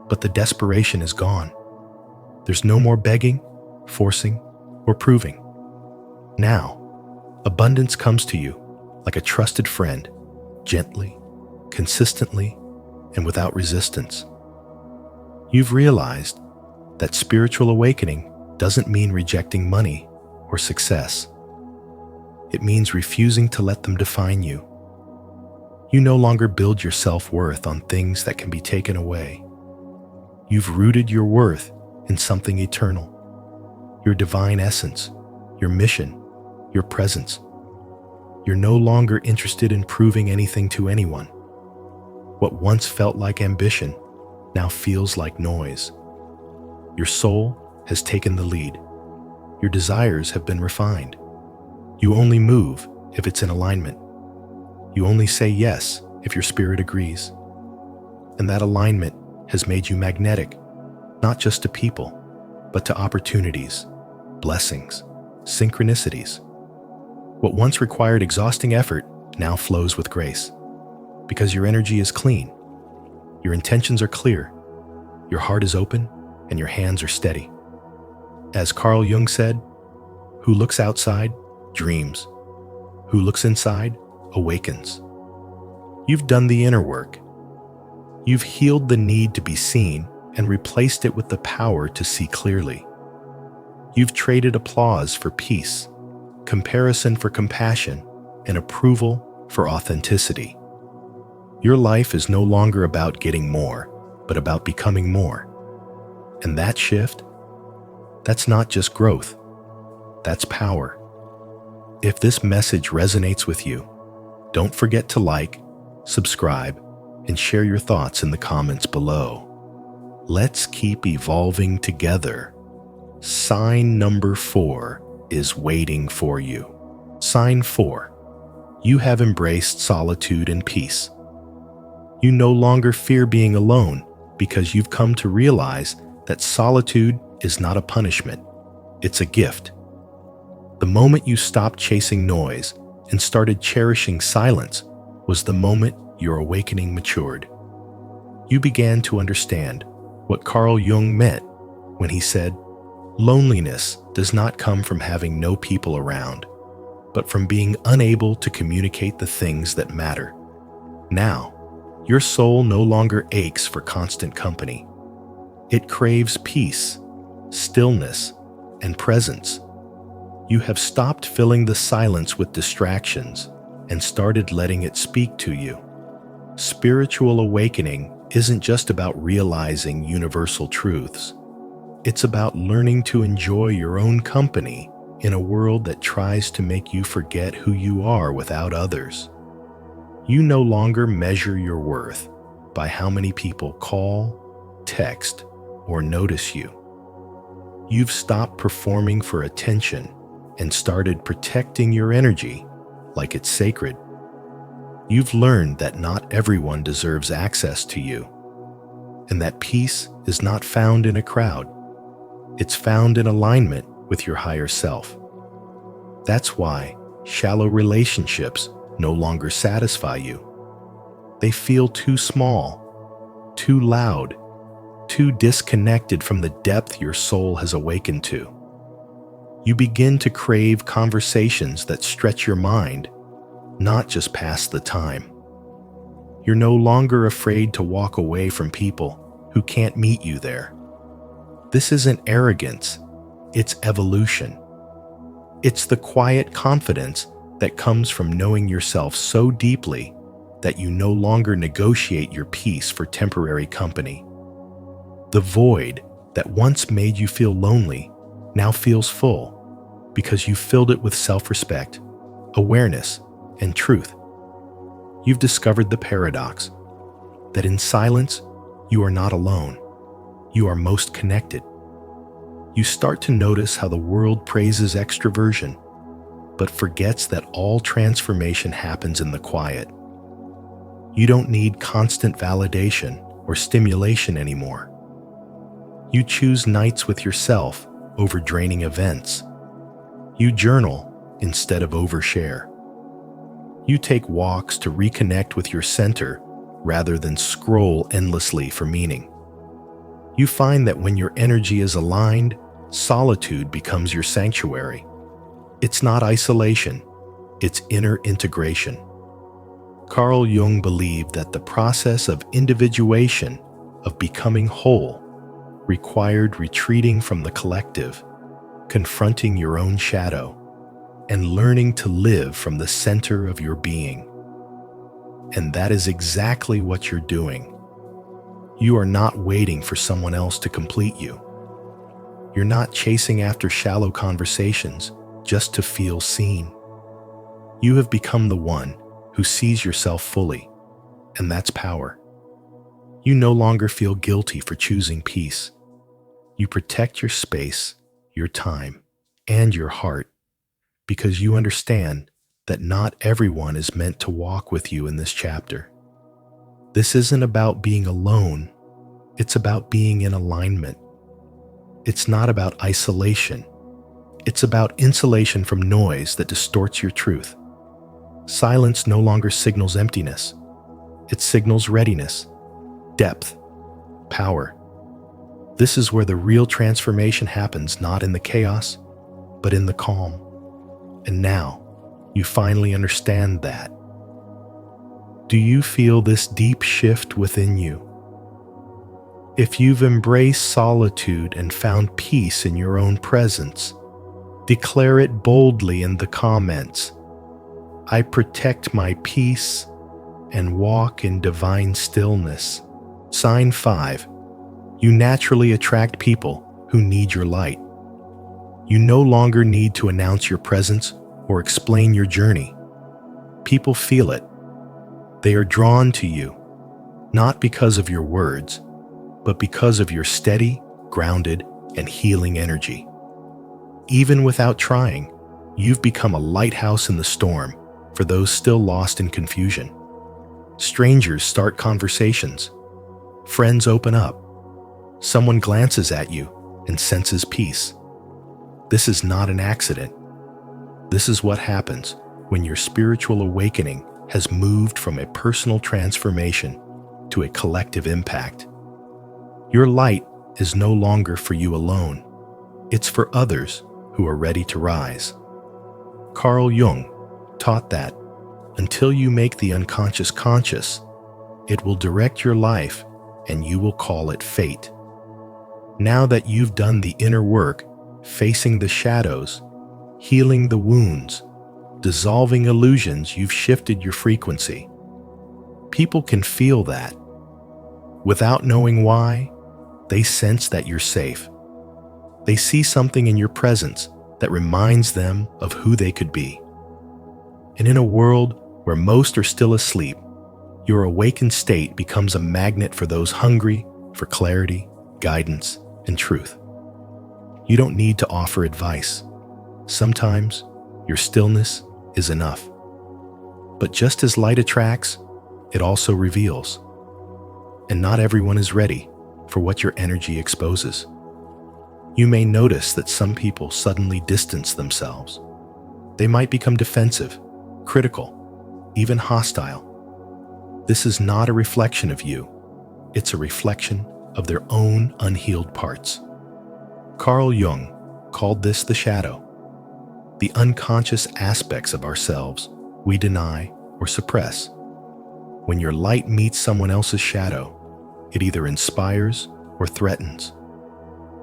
S1: but the desperation is gone. There's no more begging, forcing, or proving. Now, abundance comes to you like a trusted friend, gently, consistently, and without resistance. You've realized that spiritual awakening doesn't mean rejecting money or success. It means refusing to let them define you. You no longer build your self-worth on things that can be taken away. You've rooted your worth in something eternal, your divine essence, your mission, your presence. You're no longer interested in proving anything to anyone. What once felt like ambition now feels like noise. Your soul has taken the lead. Your desires have been refined. You only move if it's in alignment. You only say yes if your spirit agrees. And that alignment has made you magnetic, not just to people, but to opportunities, blessings, synchronicities. What once required exhausting effort now flows with grace, because your energy is clean, your intentions are clear, your heart is open, and your hands are steady. As Carl Jung said, "Who looks outside dreams. Who looks inside awakens." You've done the inner work. You've healed the need to be seen and replaced it with the power to see clearly. You've traded applause for peace, comparison for compassion, and approval for authenticity. Your life is no longer about getting more. but about becoming more. And that shift, that's not just growth, that's power. If this message resonates with you, don't forget to like, subscribe, and share your thoughts in the comments below. Let's keep evolving together. Sign number 4 is waiting for you. Sign 4. You have embraced solitude and peace. You no longer fear being alone because you've come to realize that solitude is not a punishment, it's a gift. The moment you stopped chasing noise and started cherishing silence was the moment your awakening matured. You began to understand what Carl Jung meant when he said, "Loneliness does not come from having no people around, but from being unable to communicate the things that matter." Now, your soul no longer aches for constant company. It craves peace, stillness, and presence. You have stopped filling the silence with distractions and started letting it speak to you. Spiritual awakening isn't just about realizing universal truths. It's about learning to enjoy your own company in a world that tries to make you forget who you are without others. You no longer measure your worth by how many people call, text, or notice you. You've stopped performing for attention and started protecting your energy like it's sacred. You've learned that not everyone deserves access to you, and that peace is not found in a crowd. It's found in alignment with your higher self. That's why shallow relationships no longer satisfy you. They feel too small, too loud, too disconnected from the depth your soul has awakened to. You begin to crave conversations that stretch your mind, not just pass the time. You're no longer afraid to walk away from people who can't meet you there. This isn't arrogance, it's evolution. It's the quiet confidence that comes from knowing yourself so deeply that you no longer negotiate your peace for temporary company. The void that once made you feel lonely now feels full because you filled it with self-respect, awareness, and truth. You've discovered the paradox that in silence, you are not alone. You are most connected. You start to notice how the world praises extroversion, but forgets that all transformation happens in the quiet. You don't need constant validation or stimulation anymore. You choose nights with yourself over draining events. You journal instead of overshare. You take walks to reconnect with your center rather than scroll endlessly for meaning. You find that when your energy is aligned, solitude becomes your sanctuary. It's not isolation, it's inner integration. Carl Jung believed that the process of individuation, of becoming whole, required retreating from the collective, confronting your own shadow, and learning to live from the center of your being. And that is exactly what you're doing. You are not waiting for someone else to complete you. You're not chasing after shallow conversations just to feel seen. You have become the one who sees yourself fully, and that's power. You no longer feel guilty for choosing peace. You protect your space, your time, and your heart because you understand that not everyone is meant to walk with you in this chapter. This isn't about being alone, it's about being in alignment. It's not about isolation, it's about insulation from noise that distorts your truth. Silence no longer signals emptiness, it signals readiness, depth, power. This is where the real transformation happens, not in the chaos, but in the calm. And now, you finally understand that. Do you feel this deep shift within you? If you've embraced solitude and found peace in your own presence, declare it boldly in the comments. I protect my peace and walk in divine stillness. Sign 5. You naturally attract people who need your light. You no longer need to announce your presence or explain your journey. People feel it. They are drawn to you, not because of your words, but because of your steady, grounded, and healing energy. Even without trying, you've become a lighthouse in the storm for those still lost in confusion. Strangers start conversations. Friends open up. Someone glances at you and senses peace. This is not an accident. This is what happens when your spiritual awakening has moved from a personal transformation to a collective impact. Your light is no longer for you alone. It's for others who are ready to rise. Carl Jung taught that until you make the unconscious conscious, it will direct your life and you will call it fate. Now that you've done the inner work, facing the shadows, healing the wounds, dissolving illusions, you've shifted your frequency. People can feel that. Without knowing why, they sense that you're safe. They see something in your presence that reminds them of who they could be. And in a world where most are still asleep, your awakened state becomes a magnet for those hungry for clarity, guidance, and truth. You don't need to offer advice. Sometimes your stillness is enough. But just as light attracts, it also reveals. And not everyone is ready for what your energy exposes. You may notice that some people suddenly distance themselves. They might become defensive, critical, even hostile. This is not a reflection of you. It's a reflection of their own unhealed parts. Carl Jung called this the shadow, the unconscious aspects of ourselves we deny or suppress. When your light meets someone else's shadow, it either inspires or threatens.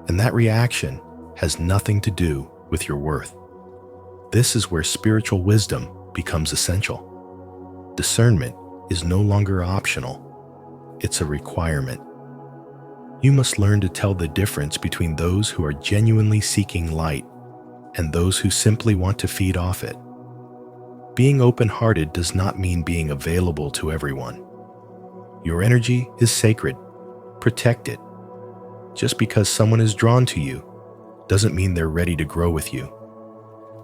S1: And that reaction has nothing to do with your worth. This is where spiritual wisdom becomes essential. Discernment is no longer optional. It's a requirement. You must learn to tell the difference between those who are genuinely seeking light and those who simply want to feed off it. Being open-hearted does not mean being available to everyone. Your energy is sacred. Protect it. Just because someone is drawn to you doesn't mean they're ready to grow with you.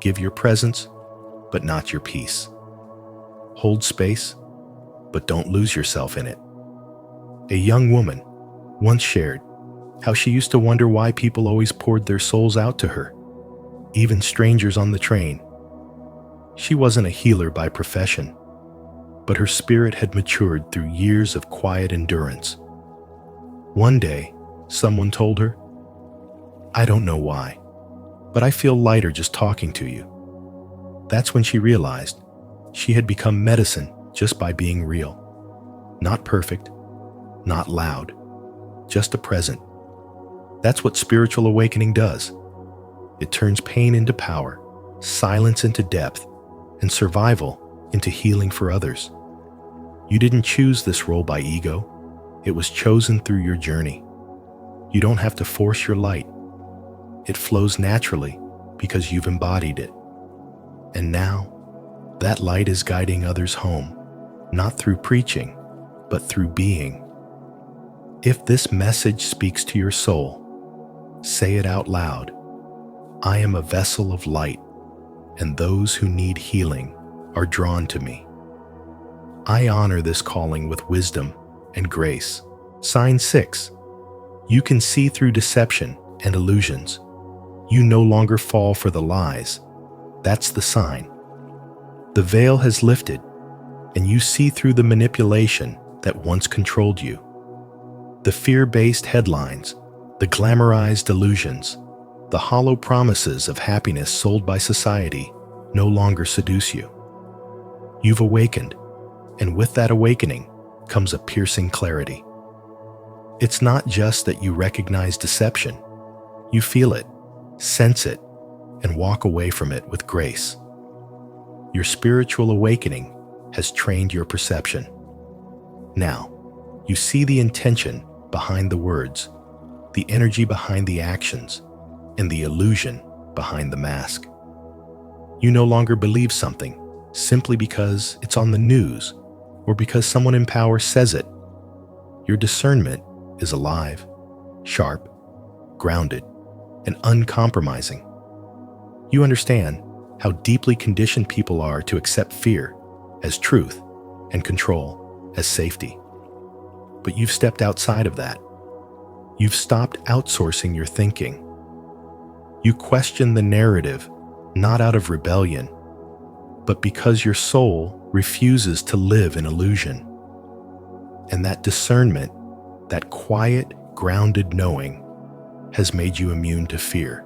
S1: Give your presence, but not your peace. Hold space, but don't lose yourself in it. A young woman once shared how she used to wonder why people always poured their souls out to her, even strangers on the train. She wasn't a healer by profession, but her spirit had matured through years of quiet endurance. One day, someone told her, "I don't know why, but I feel lighter just talking to you." That's when she realized she had become medicine just by being real. Not perfect, not loud, just a present. That's what spiritual awakening does. It turns pain into power, silence into depth, and survival into healing for others. You didn't choose this role by ego. It was chosen through your journey. You don't have to force your light. It flows naturally because you've embodied it. And now, that light is guiding others home, not through preaching, but through being. If this message speaks to your soul, say it out loud. I am a vessel of light, and those who need healing are drawn to me. I honor this calling with wisdom and grace. Sign 6. You can see through deception and illusions. You no longer fall for the lies. That's the sign. The veil has lifted, and you see through the manipulation that once controlled you. The fear-based headlines, the glamorized illusions, the hollow promises of happiness sold by society no longer seduce you. You've awakened, and with that awakening comes a piercing clarity. It's not just that you recognize deception. You feel it, sense it, and walk away from it with grace. Your spiritual awakening has trained your perception. Now, You see the intention behind the words, the energy behind the actions, and the illusion behind the mask. You no longer believe something simply because it's on the news or because someone in power says it. Your discernment is alive, sharp, grounded, and uncompromising. You understand how deeply conditioned people are to accept fear as truth and control as safety. But you've stepped outside of that. You've stopped outsourcing your thinking. You question the narrative not out of rebellion, but because your soul refuses to live in illusion. And that discernment, that quiet, grounded knowing, has made you immune to fear.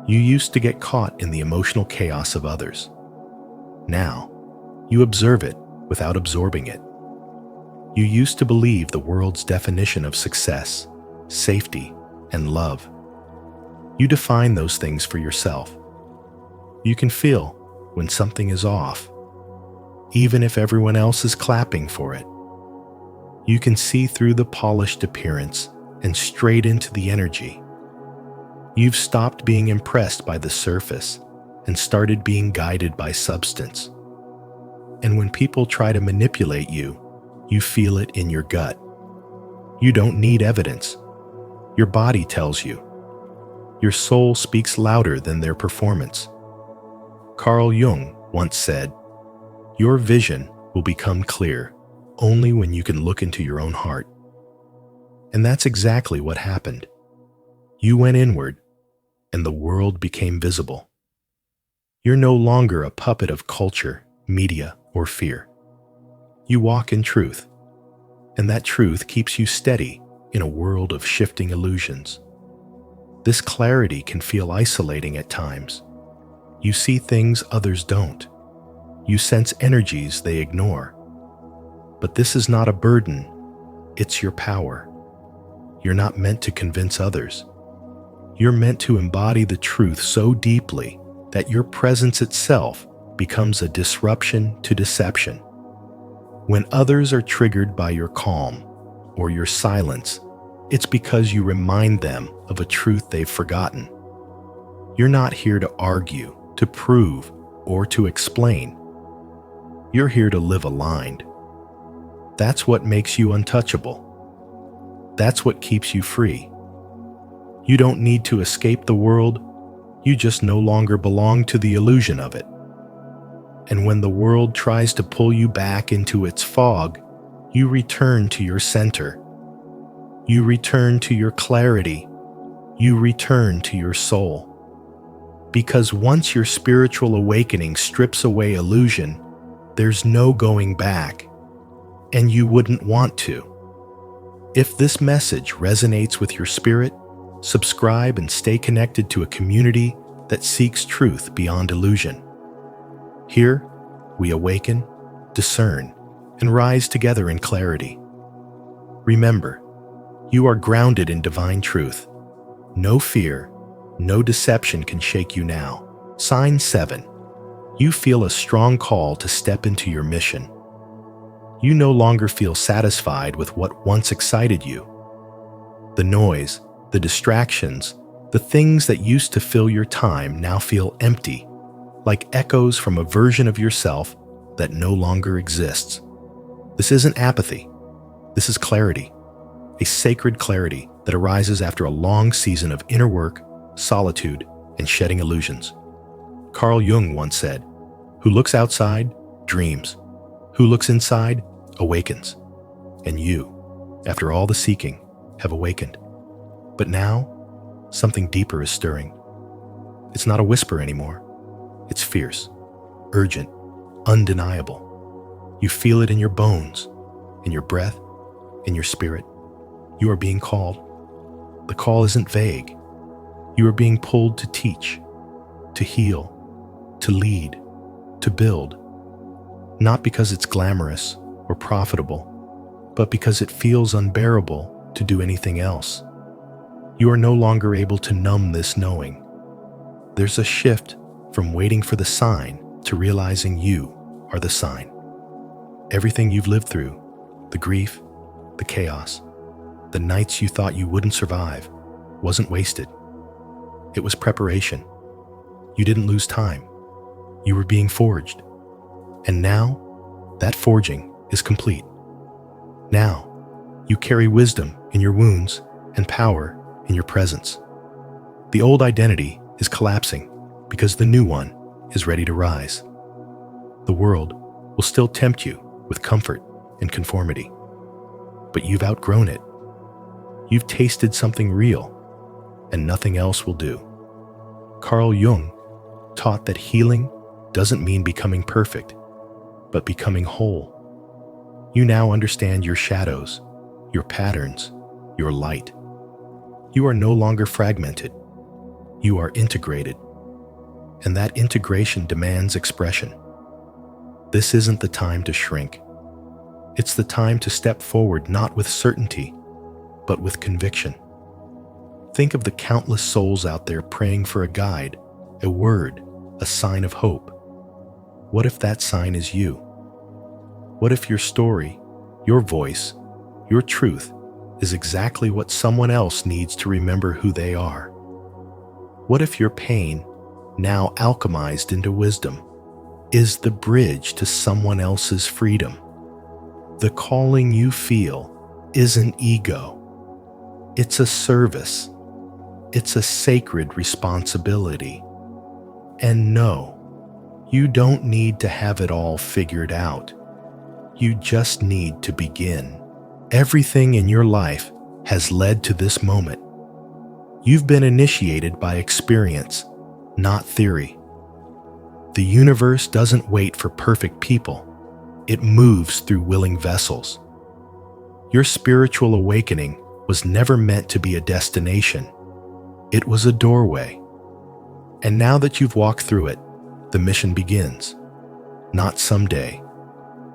S1: You used to get caught in the emotional chaos of others. Now, you observe it without absorbing it. You used to believe the world's definition of success, safety, and love. You define those things for yourself. You can feel when something is off, even if everyone else is clapping for it. You can see through the polished appearance and straight into the energy. You've stopped being impressed by the surface and started being guided by substance. And when people try to manipulate you, you feel it in your gut. You don't need evidence. Your body tells you. Your soul speaks louder than their performance. Carl Jung once said, "Your vision will become clear only when you can look into your own heart." And that's exactly what happened. You went inward, and the world became visible. You're no longer a puppet of culture, media, or fear. You walk in truth, and that truth keeps you steady in a world of shifting illusions. This clarity can feel isolating at times. You see things others don't. You sense energies they ignore. But this is not a burden, it's your power. You're not meant to convince others. You're meant to embody the truth so deeply that your presence itself becomes a disruption to deception. When others are triggered by your calm or your silence, it's because you remind them of a truth they've forgotten. You're not here to argue, to prove, or to explain. You're here to live aligned. That's what makes you untouchable. That's what keeps you free. You don't need to escape the world, you just no longer belong to the illusion of it. And when the world tries to pull you back into its fog, you return to your center. You return to your clarity. You return to your soul. Because once your spiritual awakening strips away illusion, there's no going back, and you wouldn't want to. If this message resonates with your spirit, subscribe and stay connected to a community that seeks truth beyond illusion. Here, we awaken, discern, and rise together in clarity. Remember, you are grounded in divine truth. No fear, no deception can shake you now. Sign 7. You feel a strong call to step into your mission. You no longer feel satisfied with what once excited you. The noise, the distractions, the things that used to fill your time now feel empty, like echoes from a version of yourself that no longer exists. This isn't apathy. This is clarity, a sacred clarity that arises after a long season of inner work, solitude, and shedding illusions. Carl Jung once said, "Who looks outside, dreams. Who looks inside, awakens." And you, after all the seeking, have awakened. But now, something deeper is stirring. It's not a whisper anymore. It's fierce, urgent, undeniable. You feel it in your bones, in your breath, in your spirit. You are being called. The call isn't vague. You are being pulled to teach, to heal, to lead, to build. Not because it's glamorous or profitable, but because it feels unbearable to do anything else. You are no longer able to numb this knowing. There's a shift from waiting for the sign to realizing you are the sign. Everything you've lived through, the grief, the chaos, the nights you thought you wouldn't survive, wasn't wasted. It was preparation. You didn't lose time. You were being forged. And now, that forging is complete. Now, you carry wisdom in your wounds and power in your presence. The old identity is collapsing because the new one is ready to rise. The world will still tempt you with comfort and conformity, but you've outgrown it. You've tasted something real, and nothing else will do. Carl Jung taught that healing doesn't mean becoming perfect, but becoming whole. You now understand your shadows, your patterns, your light. You are no longer fragmented. You are integrated. And that integration demands expression. This isn't the time to shrink. It's the time to step forward not with certainty, but with conviction. Think of the countless souls out there praying for a guide, a word, a sign of hope. What if that sign is you? What if your story, your voice, your truth is exactly what someone else needs to remember who they are? What if your pain, now alchemized into wisdom, is the bridge to someone else's freedom? The calling you feel isn't ego. It's a service. It's a sacred responsibility. And no, you don't need to have it all figured out. You just need to begin. Everything in your life has led to this moment. You've been initiated by experience, not theory. The universe doesn't wait for perfect people. It moves through willing vessels. Your spiritual awakening was never meant to be a destination. It was a doorway. And now that you've walked through it, the mission begins. Not someday,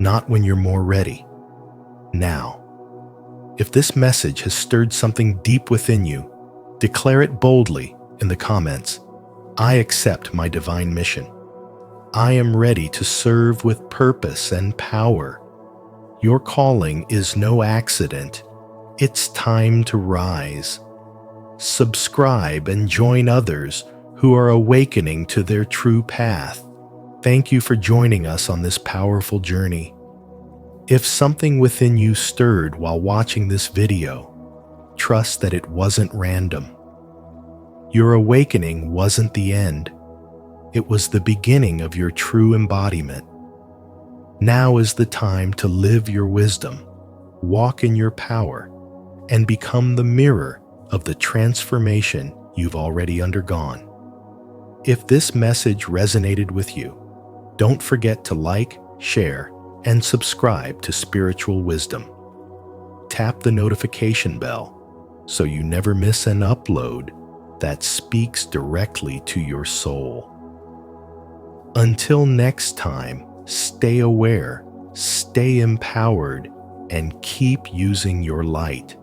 S1: not when you're more ready. Now. If this message has stirred something deep within you, declare it boldly in the comments. I accept my divine mission. I am ready to serve with purpose and power. Your calling is no accident. It's time to rise. Subscribe and join others who are awakening to their true path. Thank you for joining us on this powerful journey. If something within you stirred while watching this video, trust that it wasn't random. Your awakening wasn't the end. It was the beginning of your true embodiment. Now is the time to live your wisdom, walk in your power, and become the mirror of the transformation you've already undergone. If this message resonated with you, don't forget to like, share, and subscribe to Spiritual Wisdom. Tap the notification bell so you never miss an upload that speaks directly to your soul. Until next time, stay aware, stay empowered, and keep using your light.